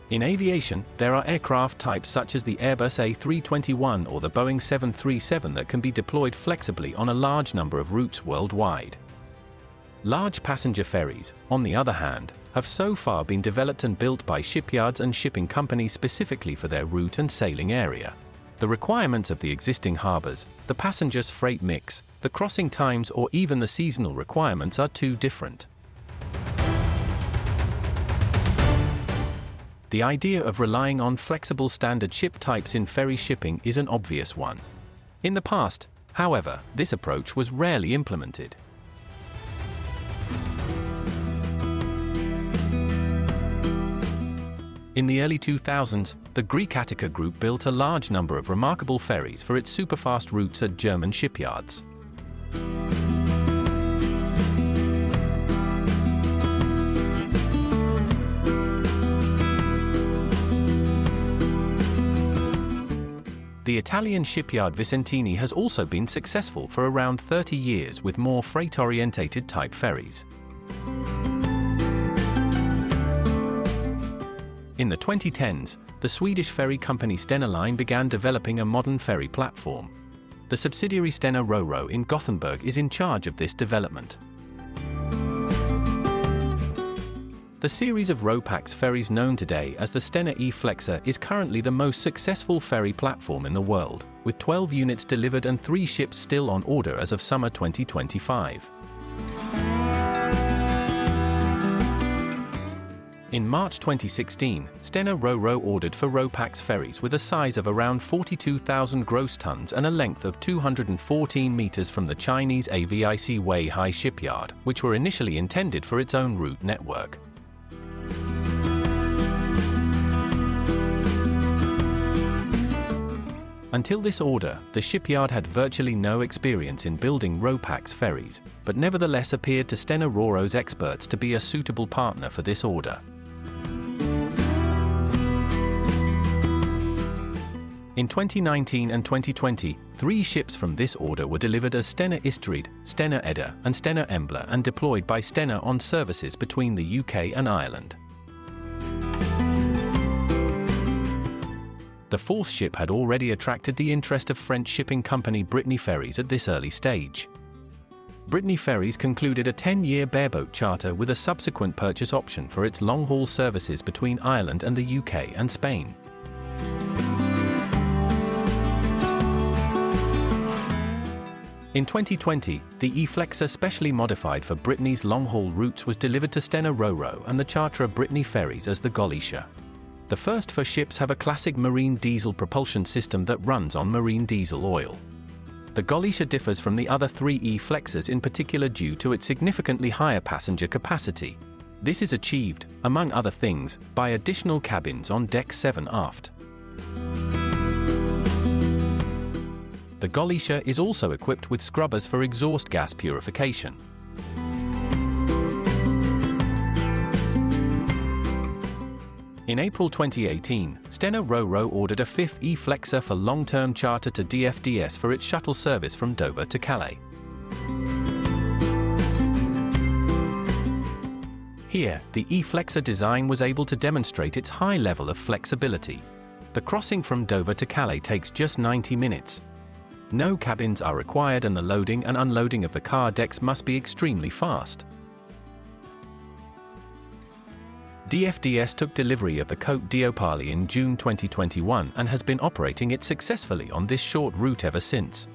In aviation, there are aircraft types such as the Airbus A321 or the Boeing 737 that can be deployed flexibly on a large number of routes worldwide. Large passenger ferries, on the other hand, have so far been developed and built by shipyards and shipping companies specifically for their route and sailing area. The requirements of the existing harbors, the passengers' freight mix, the crossing times or even the seasonal requirements are too different. The idea of relying on flexible standard ship types in ferry shipping is an obvious one. In the past, however, this approach was rarely implemented. In the early 2000s, the Greek Attica Group built a large number of remarkable ferries for its superfast routes at German shipyards. The Italian shipyard Vicentini has also been successful for around 30 years with more freight-orientated type ferries. In the 2010s, the Swedish ferry company Stenaline began developing a modern ferry platform. The subsidiary Stena RoRo in Gothenburg is in charge of this development. The series of RoPax ferries known today as the Stena E-Flexer is currently the most successful ferry platform in the world, with 12 units delivered and 3 ships still on order as of summer 2025. In March 2016, Stena RoRo ordered for RoPax ferries with a size of around 42,000 gross tons and a length of 214 meters from the Chinese AVIC Weihai shipyard, which were initially intended for its own route network. Until this order, the shipyard had virtually no experience in building RoPax ferries, but nevertheless appeared to Stena RoRo's experts to be a suitable partner for this order. In 2019 and 2020, 3 ships from this order were delivered as Stena Istrid, Stena Edda and Stena Embla and deployed by Stena on services between the UK and Ireland. The 4th ship had already attracted the interest of French shipping company Brittany Ferries at this early stage. Brittany Ferries concluded a 10-year bareboat charter with a subsequent purchase option for its long-haul services between Ireland and the UK and Spain. In 2020, the E-Flexer specially modified for Brittany's long-haul routes was delivered to Stena RoRo and the charterer Brittany Ferries as the Golisha. The first 4 ships have a classic marine diesel propulsion system that runs on marine diesel oil. The Golisha differs from the other 3 E-Flexers in particular due to its significantly higher passenger capacity. This is achieved, among other things, by additional cabins on deck 7 aft. The Golisha is also equipped with scrubbers for exhaust gas purification. In April 2018, Stena RoRo ordered a 5th E-Flexer for long-term charter to DFDS for its shuttle service from Dover to Calais. Here, the E-Flexer design was able to demonstrate its high level of flexibility. The crossing from Dover to Calais takes just 90 minutes. No cabins are required and the loading and unloading of the car decks must be extremely fast. DFDS took delivery of the Côte d'Opale in June 2021 and has been operating it successfully on this short route ever since.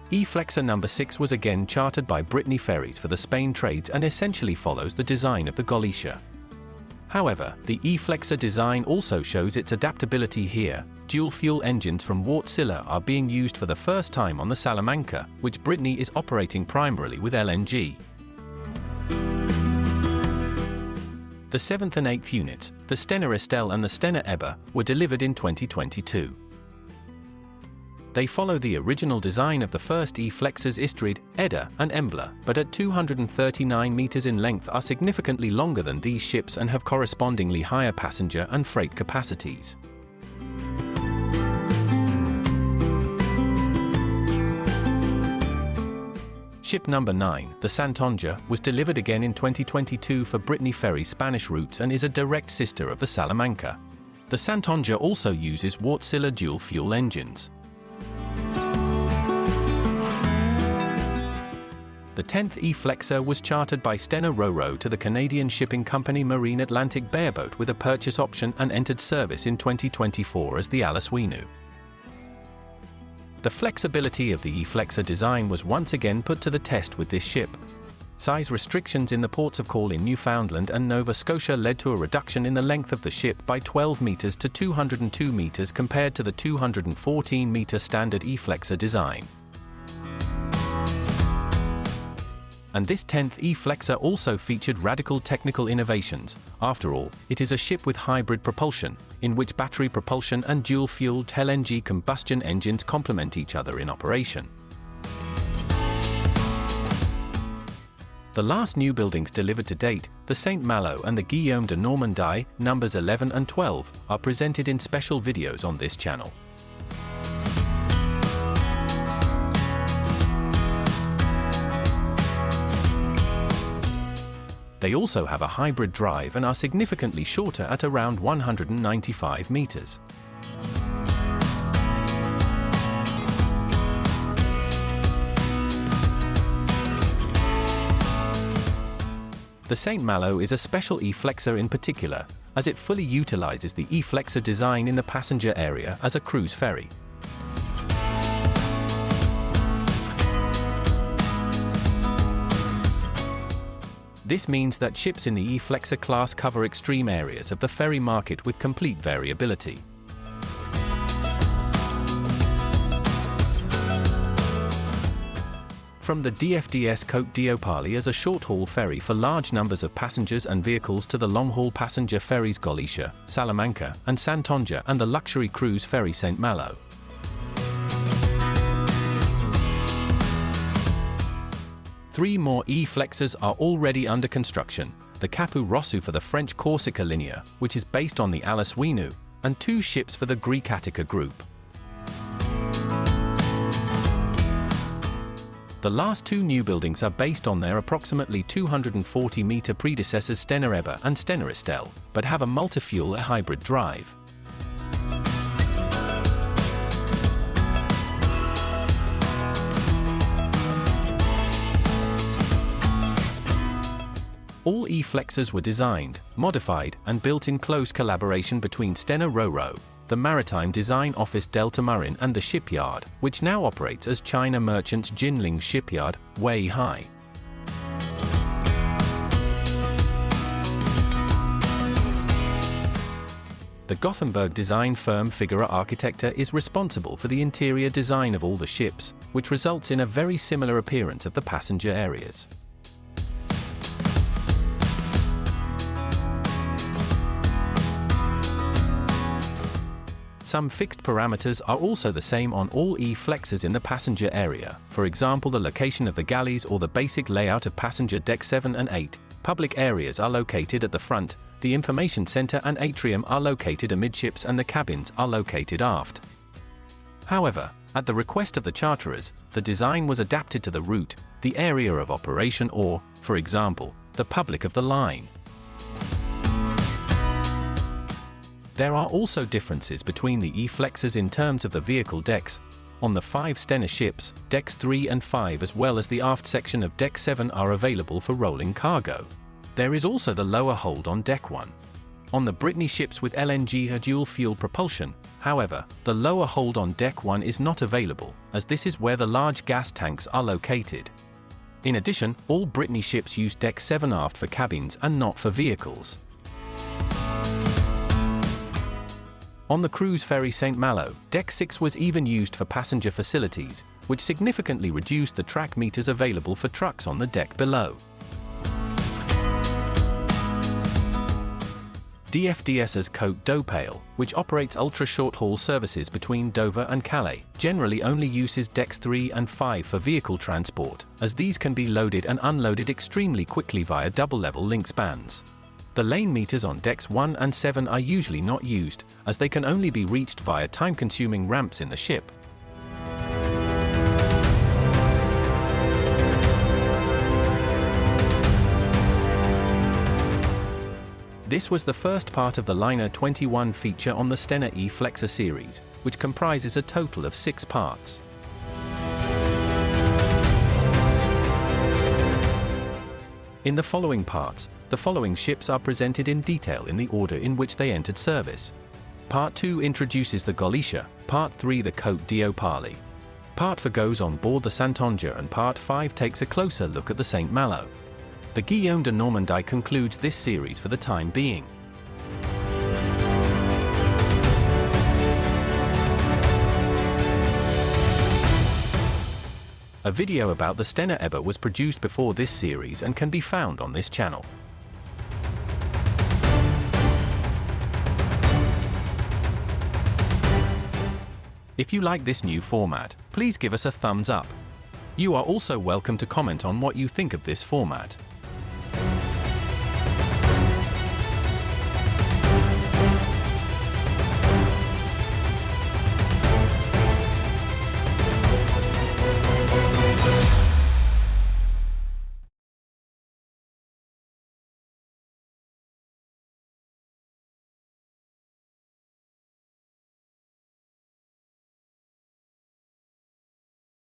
E-Flexer No. 6 was again chartered by Brittany Ferries for the Spain trades and essentially follows the design of the Golisha. However, the E-Flexer design also shows its adaptability here. Dual-fuel engines from Wärtsilä are being used for the first time on the Salamanca, which Brittany is operating primarily with LNG. The 7th and 8th units, the Stena Estelle and the Stena Ebba, were delivered in 2022. They follow the original design of the first E-Flexers Istrid, Edda and Embla, but at 239 meters in length are significantly longer than these ships and have correspondingly higher passenger and freight capacities. Ship number 9, the Santonja, was delivered again in 2022 for Brittany Ferries Spanish routes and is a direct sister of the Salamanca. The Santonja also uses Wärtsilä dual-fuel engines. The 10th E-Flexer was chartered by Stena RoRo to the Canadian shipping company Marine Atlantic Bareboat with a purchase option and entered service in 2024 as the Alice Winu. The flexibility of the E-Flexer design was once again put to the test with this ship. Size restrictions in the ports of call in Newfoundland and Nova Scotia led to a reduction in the length of the ship by 12 meters to 202 meters compared to the 214-meter standard E-Flexer design. And this 10th E-Flexer also featured radical technical innovations. After all, it is a ship with hybrid propulsion, in which battery propulsion and dual-fueled LNG combustion engines complement each other in operation. The last new buildings delivered to date, the St. Malo and the Guillaume de Normandie, numbers 11 and 12, are presented in special videos on this channel. They also have a hybrid drive and are significantly shorter at around 195 meters. The St. Malo is a special E-Flexer in particular, as it fully utilizes the E-Flexer design in the passenger area as a cruise ferry. This means that ships in the E-Flexer class cover extreme areas of the ferry market with complete variability. From the DFDS Côte d'Opale as a short-haul ferry for large numbers of passengers and vehicles to the long-haul passenger ferries Galicia, Salamanca, and Santonja and the luxury cruise ferry St. Malo. Three more E-Flexers are already under construction, the Capu Rossu for the French Corsica Linea, which is based on the Alice Winu, and 2 ships for the Greek Attica Group. The last 2 new buildings are based on their approximately 240-meter predecessors Stena Ebba and Stena Estelle, but have a multi-fuel hybrid drive. All E-Flexers were designed, modified, and built in close collaboration between Stena RoRo, the maritime design office Delta Marin, and the shipyard, which now operates as China Merchants Jinling Shipyard, Weihai. The Gothenburg design firm Figura Architecta is responsible for the interior design of all the ships, which results in a very similar appearance of the passenger areas. Some fixed parameters are also the same on all E-Flexers in the passenger area, for example the location of the galleys or the basic layout of passenger deck 7 and 8. Public areas are located at the front, the information center and atrium are located amidships and the cabins are located aft. However, at the request of the charterers, the design was adapted to the route, the area of operation or, for example, the public of the line. There are also differences between the E-Flexers in terms of the vehicle decks. On the 5 Stena ships, decks 3 and 5 as well as the aft section of deck 7 are available for rolling cargo. There is also the lower hold on deck 1. On the Brittany ships with LNG or dual-fuel propulsion, however, the lower hold on deck 1 is not available, as this is where the large gas tanks are located. In addition, all Brittany ships use deck 7 aft for cabins and not for vehicles. On the cruise ferry St. Malo, deck 6 was even used for passenger facilities, which significantly reduced the track meters available for trucks on the deck below. DFDS's Côte d'Opale, which operates ultra-short-haul services between Dover and Calais, generally only uses decks 3 and 5 for vehicle transport, as these can be loaded and unloaded extremely quickly via double-level link spans. The lane meters on decks 1 and 7 are usually not used, as they can only be reached via time-consuming ramps in the ship. This was the first part of the Liner 21 feature on the Stena E-Flexer series, which comprises a total of 6 parts. In the following parts, the following ships are presented in detail in the order in which they entered service. Part 2 introduces the Galicia, Part 3 the Côte d'Opale. Part 4 goes on board the Saintonge, and Part 5 takes a closer look at the St. Malo. The Guillaume de Normandie concludes this series for the time being. A video about the Stena Ebba was produced before this series and can be found on this channel. If you like this new format, please give us a thumbs up. You are also welcome to comment on what you think of this format.